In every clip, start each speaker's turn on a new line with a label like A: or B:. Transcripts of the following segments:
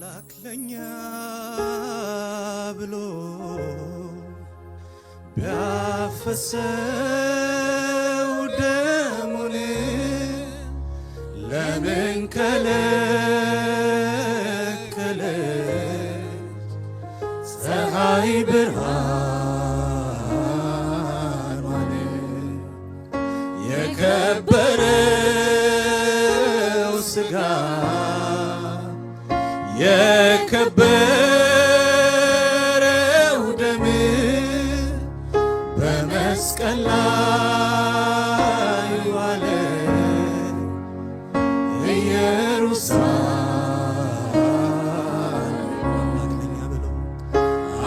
A: አምላክ ለኛ ብሎ ቢያፈሰው ደሙን ለምን ከለከለች ፀሐይ ብርሃኗን የከበረው ሥጋ የከበረው ደም በመስቀል ላይ ዋለ ኢየሩሳሌም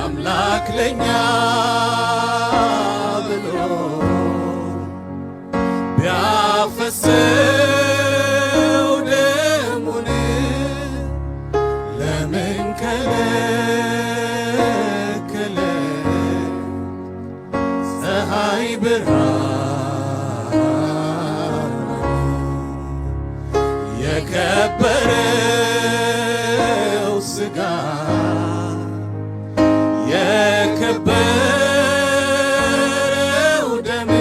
A: አምላክ ለኛ ብሎ ቢያፈሰው ደሙን ለምን ከለከለ ፀሐይ ብርሃን የከበረው ሥጋ የከበረው ደም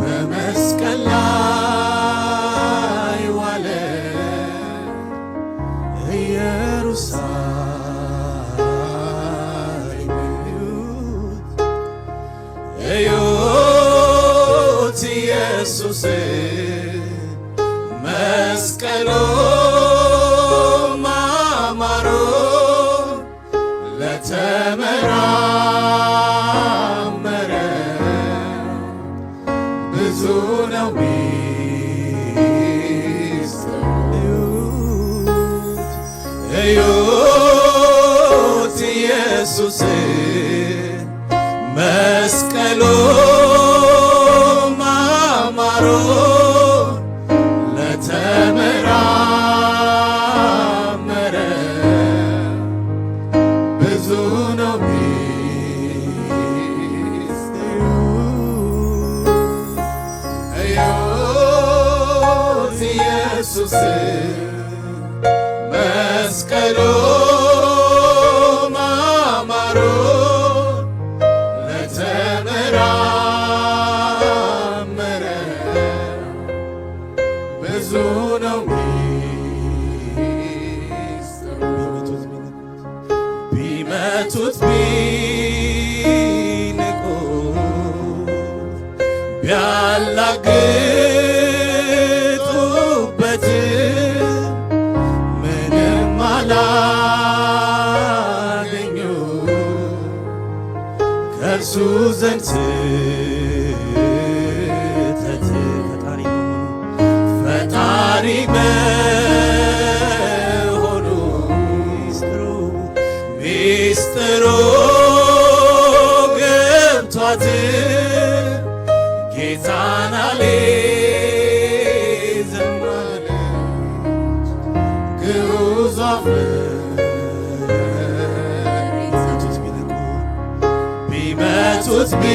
A: በመስቀል ላይ ዋለ ኢየሩሳሌም እዩት ኢየሱስ መስቀሉ ማማሩ ለተመራመረ ብዙ ነው ሚስጥሩ እዩት ኢየሱስ መስቀሉ ማማሩ ለተመራመረ ብዙ ነው ሚስጥሩ እዩት ኢየሱስ መስቀሉ ማማሩ ለተመራመረ ብዙ ነው ሚስጥሩ ቢመቱት ቢንቁት ቢያላግጡበት ምንም አላገኙ ከእርሱ ዘንድ ስህተት ፈጣሪ መሆኑ ሚስጥሩ ገብቷት ጌታን አልይዝም አለች ግዑዟ ቢመቱት ቢንቁት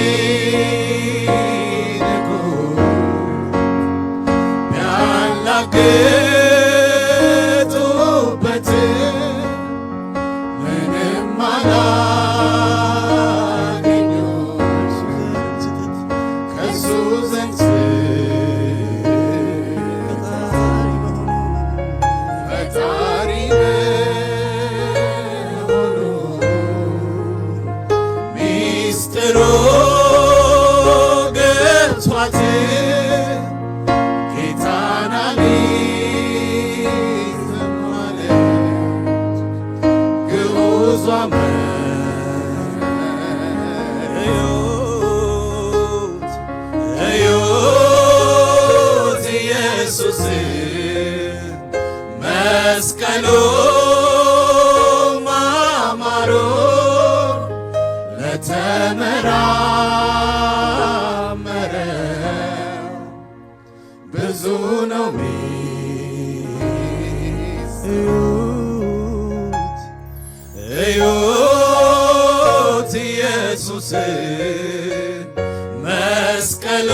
A: ቢያላግጡበት ምንም አላገኙ ከእሱ ዘንድ ፈጣሪ መሆኑ ሚስጥሩ ገብቷት ጌታን አልይዝም አለች ግዑዟ እዩት ኢየሱስ መስቀሉ ማማሩ ለተመራመረ ብዙ ነው ሚስጥሩ እዩት ኢየሱስ መስቀሉ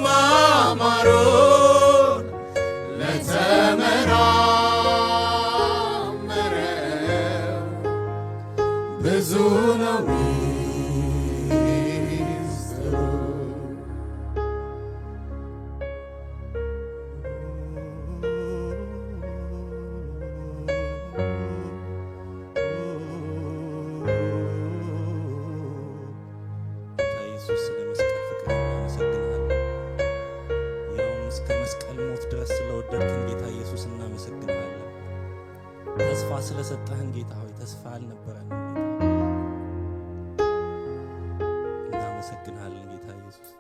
A: ማማሩ ለተመራ
B: ኢየሱስ ስለ መስቀል ፍቅር እናመሰግናለን። ያውም እስከ መስቀል ሞት ድረስ ስለወደድከን ጌታ ኢየሱስ እናመሰግናለን። ተስፋ ስለሰጠህን ጌታ ሆይ ተስፋ አልነበረንም ጌታ እናመሰግናለን ጌታ ኢየሱስ።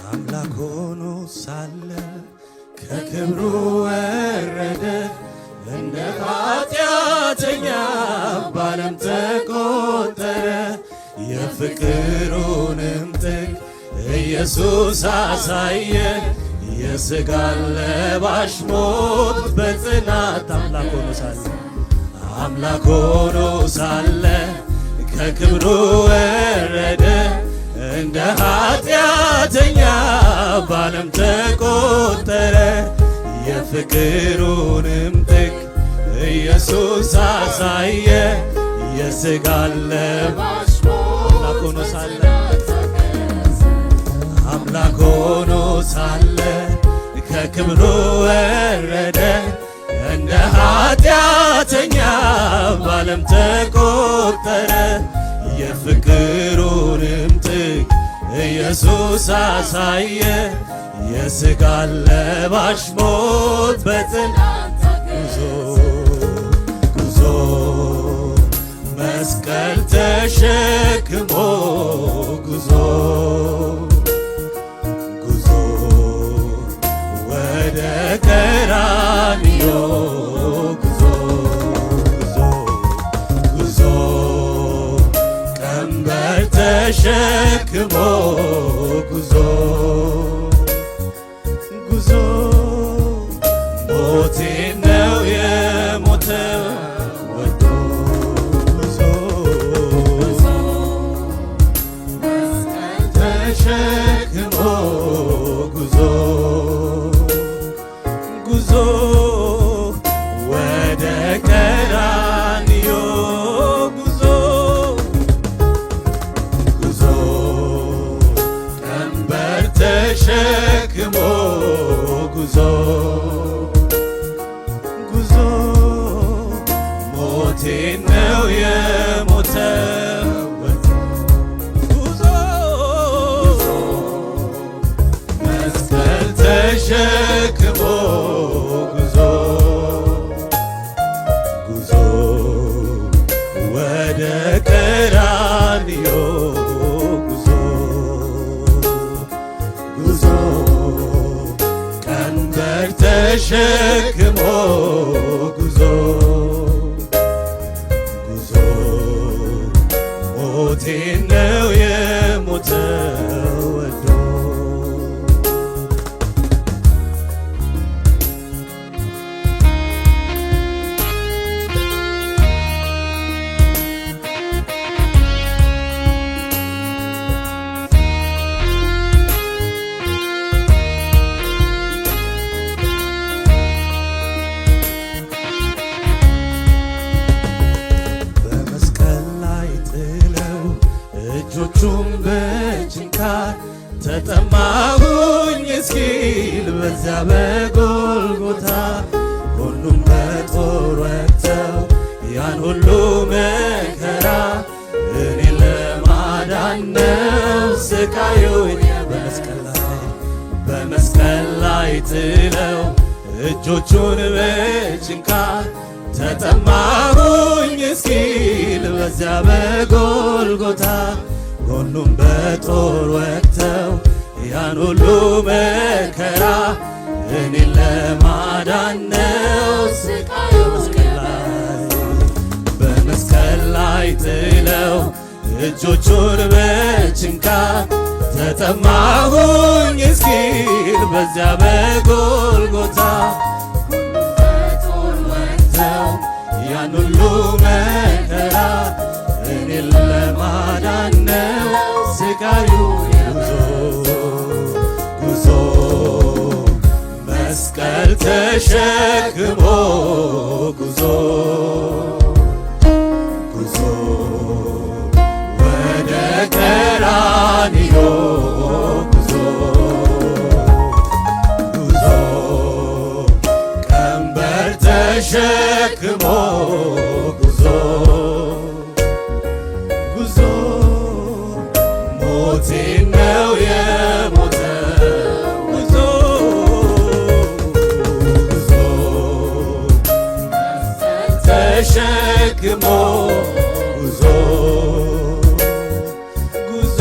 A: አምላክ ሆኖ ሳለ ከክብሩ ወረደ፣ እንደ ኃጢአተኛ ባለም ተቆጠረ። የፍቅሩንም ጥግ ኢየሱስ አሳየ፣ የሥጋን ለባሽ ሞት በጽናት አምላክ ሆኖ ሳለ ከክብሩ ወረደ፣ እንደ ኃጢአተኛ ባለም ተቆጠረ። የፍቅሩንም ጥግ ኢየሱስ አሳየ፣ የሥጋን ለባሽ አምላክ ሆኖ ሳለ ከክብሩ ወረደ፣ እንደ ኃጢአተኛ ባለም ተቆጠረ። የፍቅሩንም ጥግ ኢየሱስ አሳየ፣ የሥጋን ለባሽ ሞት በጽናት ጉዞ መስቀል ተሸክሞ ጉዞ ወደ ቀራንዮ ቀንበር ተሸክሞ ጉዞ ሞቴን ነው የሞተው ወዶ መስቀል ተሸክሞ ጉዞ ወደ ቀራንዮ ቀንበር ተሸክሞ ጉዞ ሞቴን ነው የሞተው መስቀል ተሸክሞ ወደ ቀራንዮ ቀንበር ተሸክሞ ሞቴን ነው የሞተው ወዶ እጆቹም በችንካር ተጠማሁኝ እስኪል በዚያ በጎልጎታ ሁሉም በጦር ወግተው ያን ሁሉ መከራ እኔን ለማዳን ነው ስቃዩ በመስቀል ላይ ጥለው እጆቹን በችንካር ተጠማሁኝ እስኪል በዚያ በጎልጎታ ሁሉም በጦር ወግተው ያን ሁሉ መከራ እኔን ለማዳን ነው ስቃዩ በመስቀል ላይ ጥለው እጆቹን በችንካር ተጠማሁኝ እስኪል በዚያ በጎልጎታ ያን ሁሉ መከራ እኔን ለማዳን ነው ስቃዩ ጉዞ መስቀል ተሸክሞ ጉዞ ወደ ጉዞ ሞቴን ነው የሞተው ጉዞ ጉዞ ተሸክሞ ጉዞ ጉዞ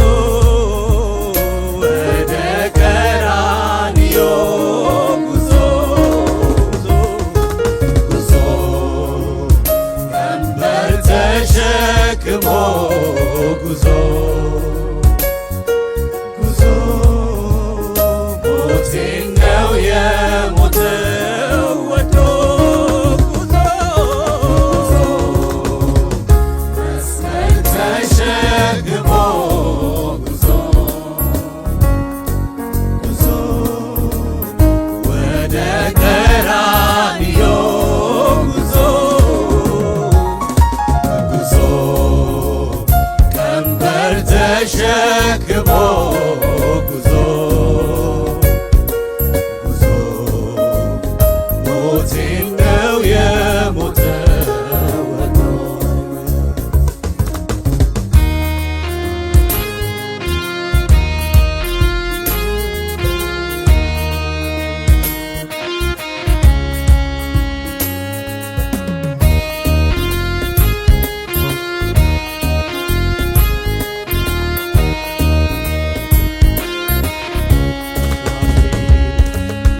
A: ወደ ቀራንዮ ጉዞ ጉዞ ቀንበር ተሸክሞ ጉዞ ጉዞ ሞቴን ነው የሞተው ወዶ ጉዞ መስቀል ተሸክሞ ጉዞ ጉዞ ወደ ቀራንዮ ጉዞ ጉዞ ቀንበር ተሸክሞ ጉዞ ጉዞ ሞቴን ነው የሞተው ወዶ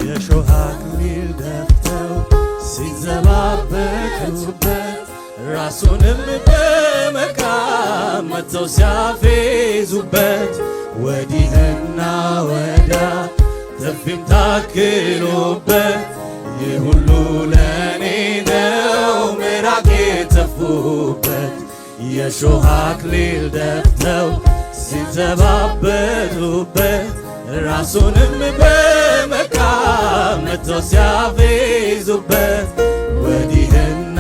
A: የሾህ አክሊል ደፍተው ሲዘባበቱበት ራሱንም በመቃም መተው ሲያፌዙበት ወዲህና ወዲያ ትፊም ታክሎበት ይህ ሁሉ ለኔ ነው ምራቅ የተፉበት የሾህ አክሊል ደፍተው ሲዘባበቱበት ራሱንም በመቃም መተው ሲያፌዙበት ወዲህና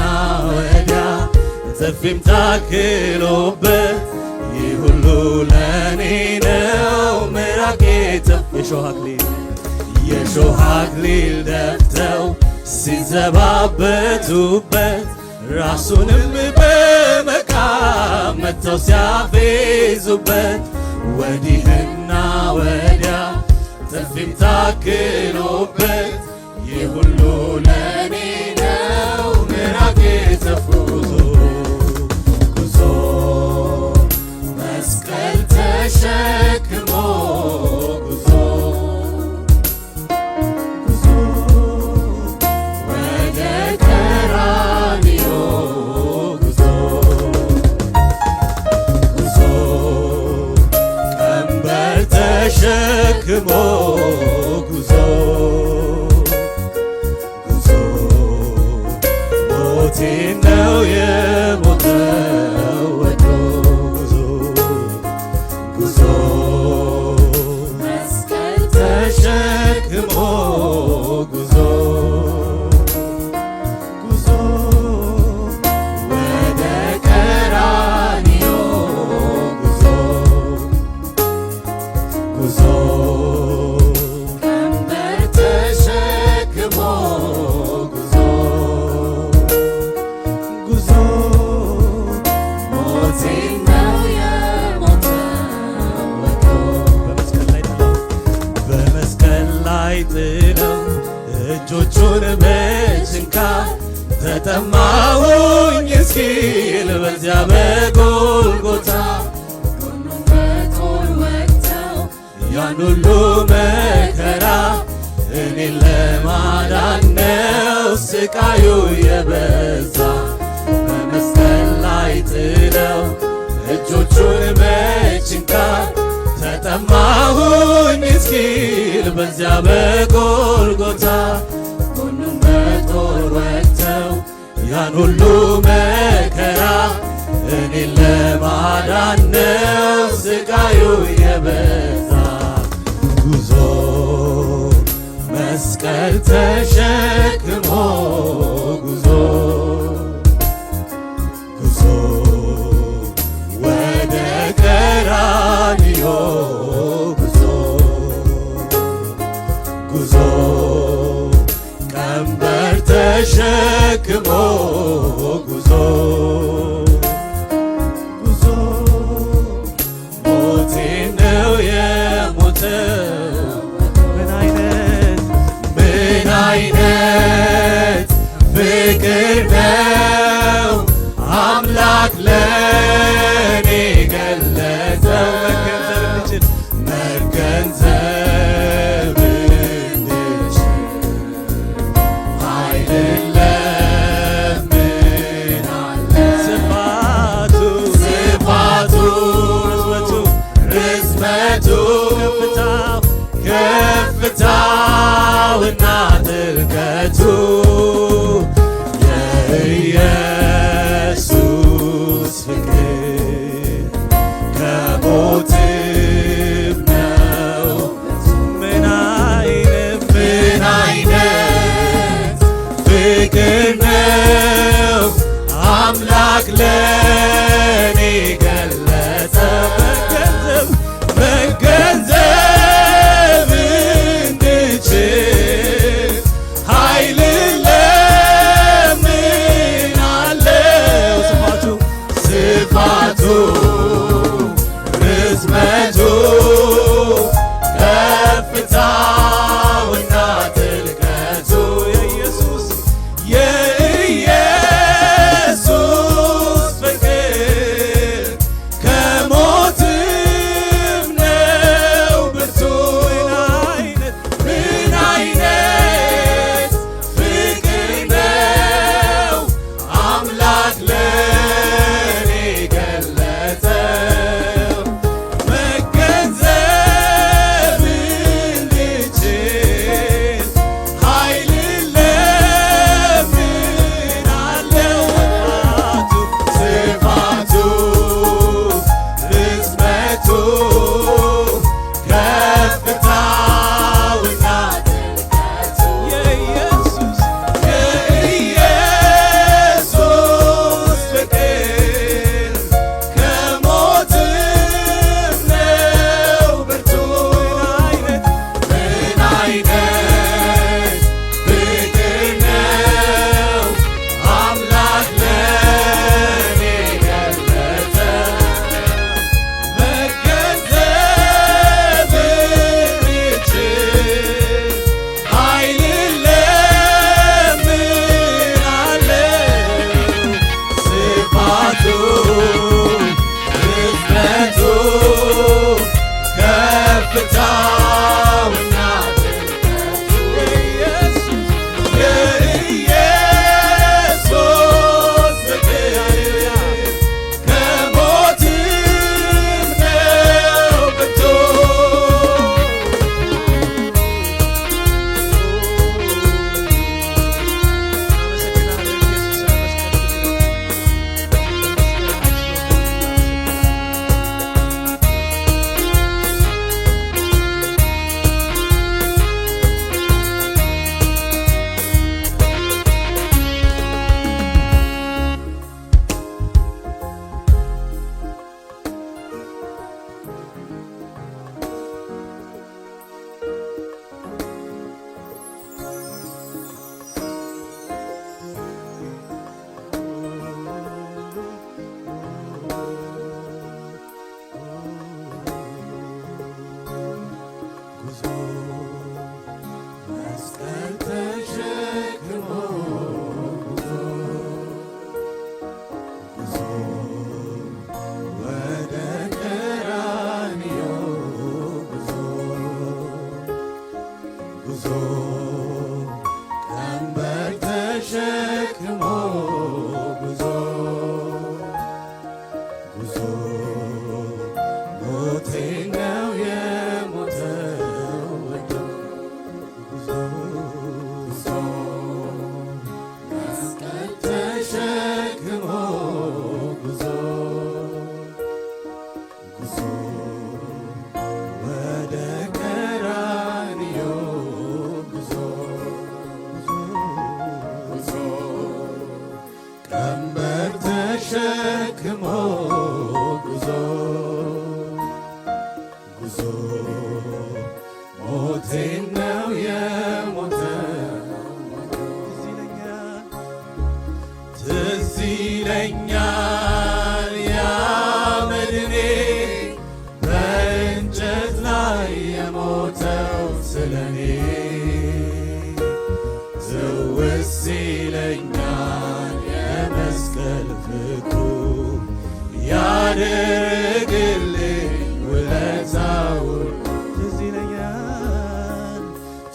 A: ወዲያ ጥፊም ታክሎበት ይህ ሁሉ ለኔ ነው ምራቅ የሾህ አክሊል ደፍተው ሲዘባበቱበት ራሱንም በመቃም መተው ሲያፌዙበት ወዲህና ወዲያ ጥፊም ታክሎበት ይህ ሁሉ ለኔ ነው ምራቅ የተፉት ጉዞ መስቀል ተሸክሞ ጉዞ ጉዞ ወደ ቀራንዮ ጉዞ ጉዞ ቀንበር ተሸክሞ ጉዞ ጉዞ ሞቴን ነው የሞተው ወዶ ጉዞ ጉዞ መስቀል ተሸክሞ ጉዞ ጉዞ ወደ ቀራንዮ ጉዞ ጉዞ ቀንበር ተሸክሞ ጉዞ ጉዞ ሞቴን ነው የሞተው ወዶ በመስቀል ላይ ጥለው እጆቹን በችንካር ተጠማሁኝ እስኪል በዚያ በጎልጎታ ጎኑን በጦር ወግተው ያን ሁሉ መከራ እኔን ለማዳን ነው ስቃዩ የበዛ በመስቀል ላይ ጥለው እጆቹን በችንካር ተጠማሁኝ እስኪል በዚያ በጎልጎታ ጎኑን በጦር ወግተው ያን ሁሉ መከራ እኔን ለማዳን ነው ስቃዩ የበዛ ጉዞ መስቀል ተሸክሞ ጉዞ ጉዞ ወደ ቀራንዮ ጉዞ ጉዞ ቀንበር ተሸክሞ ጉዞ ጉዞ ስለኔ ትውስ ይለኛል የመስቀል ፍቅሩ ያደረግልኝ ውለታውን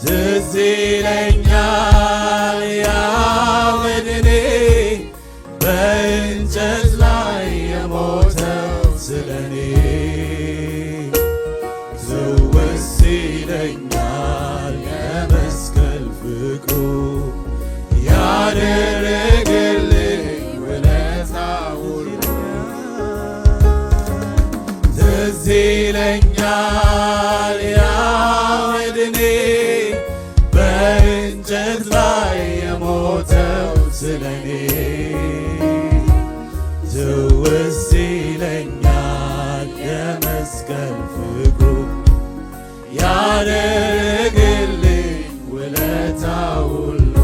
A: ትዝ ይለኛል ያ መድኔ በእንጨት ላይ የሞተው ስለኔ ትውስ ይለኛል የመስቀል ፍቅሩ ያደረግልኝ ውለታውን ትዝ ይለኛል ያ መድኔ በእንጨት ላይ የሞተው ስለኔ ትውስ ይለኛል የመስቀል ፍቅሩ ያደረግልኝ ውለታ ሁሉ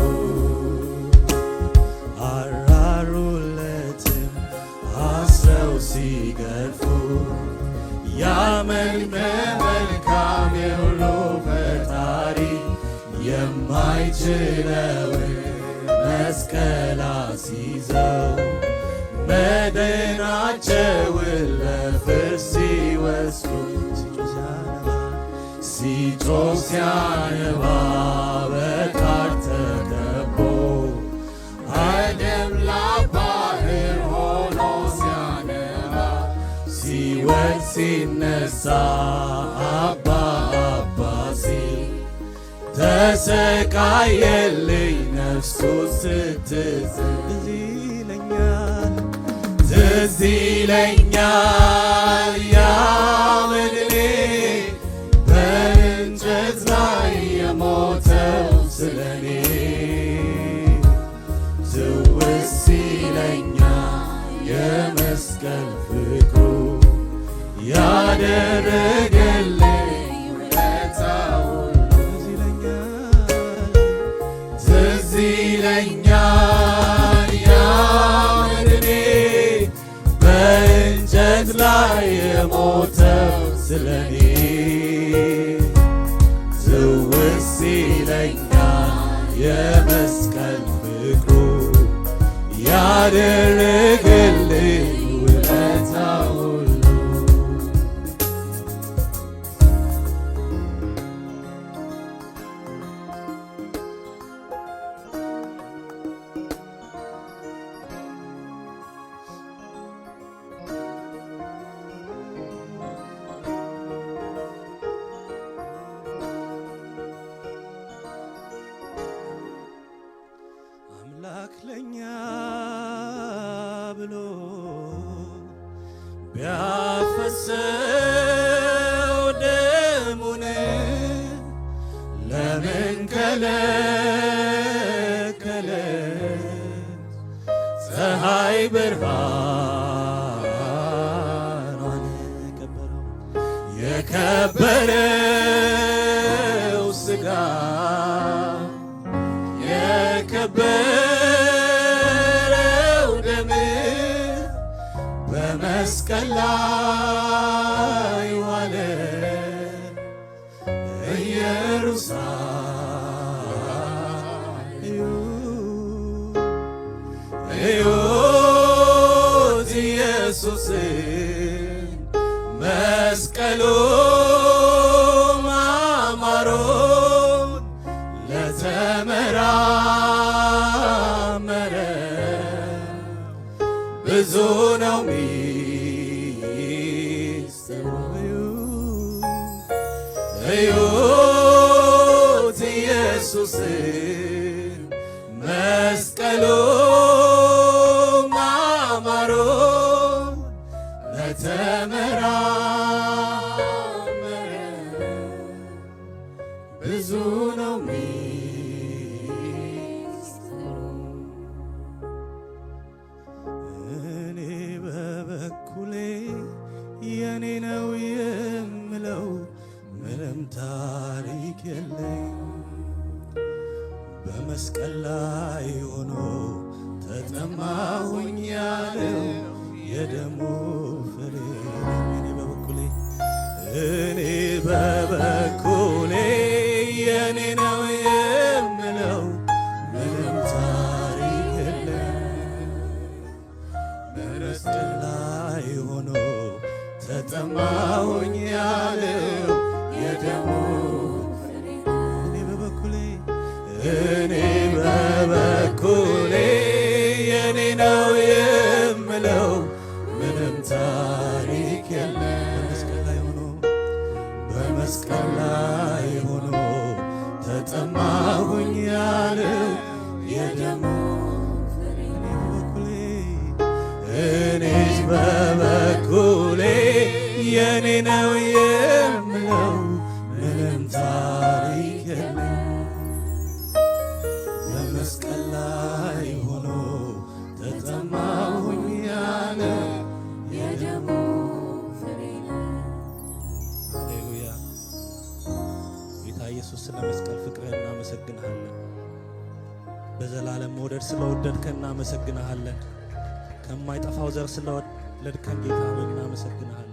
A: አራሩለትም አስረው ሲገርፉ ያመን መልካም የሁሉ ፈጣሪ የማይችለውን መስቀል አስይዘው መድናቸውን ለፍርድ ሲወስዱ ሲጮህ ሲያነባ በጣር ተከቦ አደም ለባህር ሆኖ ሲያነባ ሲወድቅ ሲነሳ አባ አባ ሲል ተሰቃየልኝ ነፍሱ ስትዝል ትዝ ይለኛል ያ መድኔ በእንጨት ላይ የሞተው ስለኔ ትውስ ይለኛል የመስቀል ፍቅሩ ያደረገልኝ ውለታ ሁሉ ትዝ ይለኛል ያ መድኔ በእንጨት ላይ የሞተው ስለኔ ትውስ ይለኛል የመስቀል ፍቅሩ ያደረግልኝ ውለታ ሁሉ አምላክ ለኛ ብሎ ቢያፈሰው ደሙን ለምን ከለከለ? ፀሐይ ብርሃኗን የከበረው ሥጋ የከበረው ደም በመስቀል ላይ ዋለ። ኢየሩሳሌም እዩት ኢየሱስን መስቀሉ ማማሩን ለተመራመረ ብዙ ነው ሚስጥሩ። እዩት ኢየሱስን መስቀሉ ማማሩን ለተመራመረ ብዙ ነው ሚስጥሩ። እኔ በበኩሌ የኔ ነው የምለው ምንም ታሪክ የለኝ። በመስቀል ላይ ሆኖ ተጠማሁኝ ያለው የደሙ ፍሬ። እኔ በበኩሌ ተጠማሁኝ ያለው የደሙ እኔ በበኩሌ የኔ ነው የምለው ምንም ታሪክ የለም። በመስቀል ላይ ሆኖ ተጠማሁኝ ያለው የደሙ እኔስ በበኩሌ የኔ ነው የምለው ምንም ታሪክ የለም። በመስቀል ላይ ሆኖ ተጠማሁኝ ያለው የደሙ ፍሬ ነው። ሃሌሉያ። ጌታ ኢየሱስ ስለ መስቀል ፍቅርህ እናመሰግንሃለን። በዘላለም መውደድ ስለወደድከን እናመሰግንሃለን። ከማይጠፋው ዘር ስለወለድከን ጌታ ሆይ እናመሰግንሃለን።